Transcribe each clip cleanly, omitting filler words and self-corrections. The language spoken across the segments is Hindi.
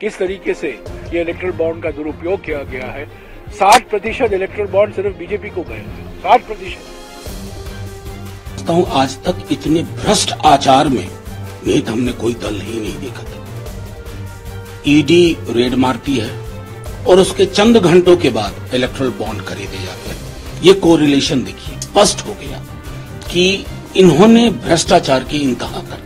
किस तरीके से ये इलेक्ट्रल बॉन्ड का दुरुपयोग किया गया है। 60% इलेक्ट्रल बॉन्ड सिर्फ बीजेपी को गए हैं, 60%। आज तक इतने भ्रष्ट आचार में निहित हमने कोई दल ही नहीं देखा था। ईडी रेड मारती है और उसके चंद घंटों के बाद इलेक्ट्रल बॉन्ड खरीदे जाते हैं। ये कोरिलेशन देखिए, स्पष्ट हो गया कि इन्होंने भ्रष्टाचार की इंतहा कर दी।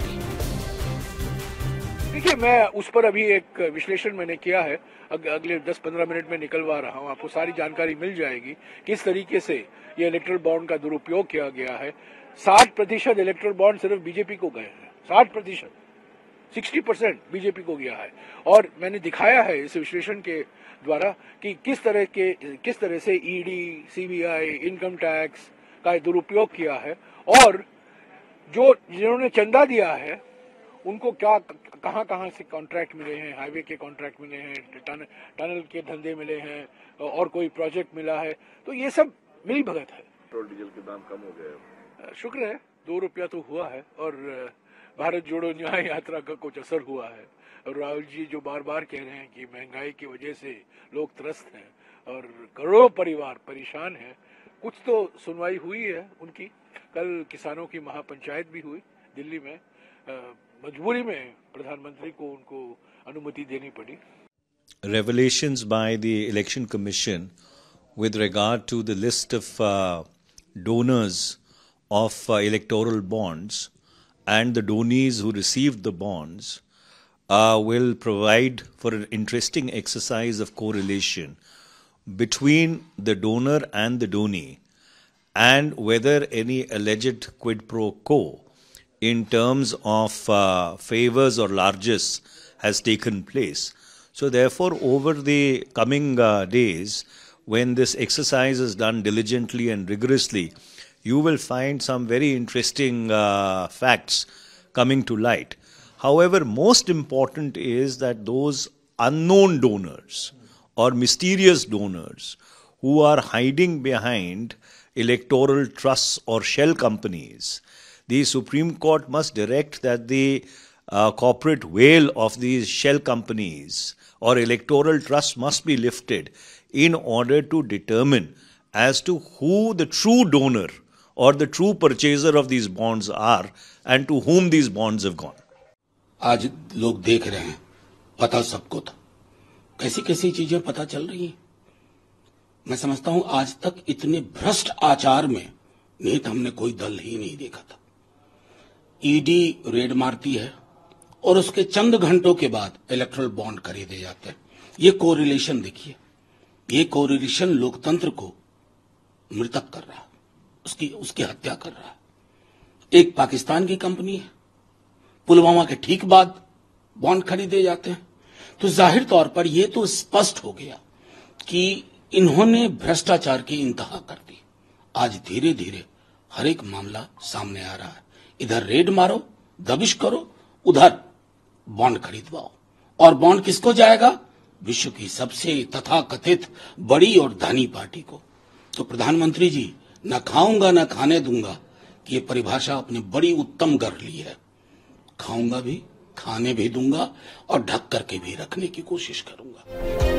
देखिए, मैं उस पर अभी एक विश्लेषण मैंने किया है, अगले 10-15 मिनट में निकलवा रहा हूं, आपको सारी जानकारी मिल जाएगी किस तरीके से ये इलेक्ट्रल बॉन्ड का दुरुपयोग किया गया है। 60% इलेक्ट्रल बॉन्ड सिर्फ बीजेपी को गए हैं, 60%, 60% बीजेपी को गया है। और मैंने दिखाया है इस विश्लेषण के द्वारा कि किस तरह से ईडी, सीबीआई, इनकम टैक्स का दुरुपयोग किया है, और जिन्होंने चंदा दिया है उनको कहां से कॉन्ट्रैक्ट मिले हैं, हाईवे के कॉन्ट्रैक्ट मिले हैं, टनल के धंधे मिले हैं, और कोई प्रोजेक्ट मिला है। तो ये सब मिली भगत है। पेट्रोल डीजल के दाम कम हो गए, शुक्र है, 2 रुपया तो हुआ है, और भारत जोड़ो न्याय यात्रा का कुछ असर हुआ है। और राहुल जी जो बार बार कह रहे हैं कि महंगाई की वजह से लोग त्रस्त हैं और करोड़ों परिवार परेशान हैं, कुछ तो सुनवाई हुई है उनकी। कल किसानों की महापंचायत भी हुई दिल्ली में, मजबूरी में प्रधानमंत्री को उनको अनुमति देनी पड़ी। Revelations by the Election Commission with regard to the list of donors of electoral bonds and the donees who received the bonds will provide for an interesting exercise of correlation between the donor and the donee, and whether any alleged quid pro quo in terms of favors or largesse has taken place. So therefore, over the coming days, when this exercise is done diligently and rigorously, you will find some very interesting facts coming to light. However, most important is that those unknown donors or mysterious donors who are hiding behind electoral trusts or shell companies, the Supreme Court must direct that the corporate veil of these shell companies or electoral trusts must be lifted in order to determine as to who the true donor or the true purchaser of these bonds are and to whom these bonds have gone. आज लोग देख रहे हैं, पता सबको था, कैसी कैसी चीजें पता चल रही हैं। मैं समझता हूं आज तक इतने भ्रष्ट आचार में निहित हमने कोई दल ही नहीं देखा था। ईडी रेड मारती है और उसके चंद घंटों के बाद इलेक्ट्रल बॉन्ड खरीदे जाते हैं। ये कोरिलेशन देखिए, ये कोरिलेशन लोकतंत्र को मृतक कर रहा है, उसकी हत्या कर रहा है। एक पाकिस्तान की कंपनी है, पुलवामा के ठीक बाद बॉन्ड खरीदे जाते हैं। तो जाहिर तौर पर यह तो स्पष्ट हो गया कि इन्होंने भ्रष्टाचार की इंतहा कर दी। आज धीरे धीरे हर एक मामला सामने आ रहा है। इधर रेड मारो, दबिश करो, उधर बॉन्ड खरीदवाओ। और बॉन्ड किसको जाएगा? विश्व की सबसे तथाकथित बड़ी और धनी पार्टी को। तो प्रधानमंत्री जी, न खाऊंगा न खाने दूंगा कि ये परिभाषा आपने बड़ी उत्तम कर ली है। खाऊंगा भी, खाने भी दूंगा और ढक करके भी रखने की कोशिश करूंगा।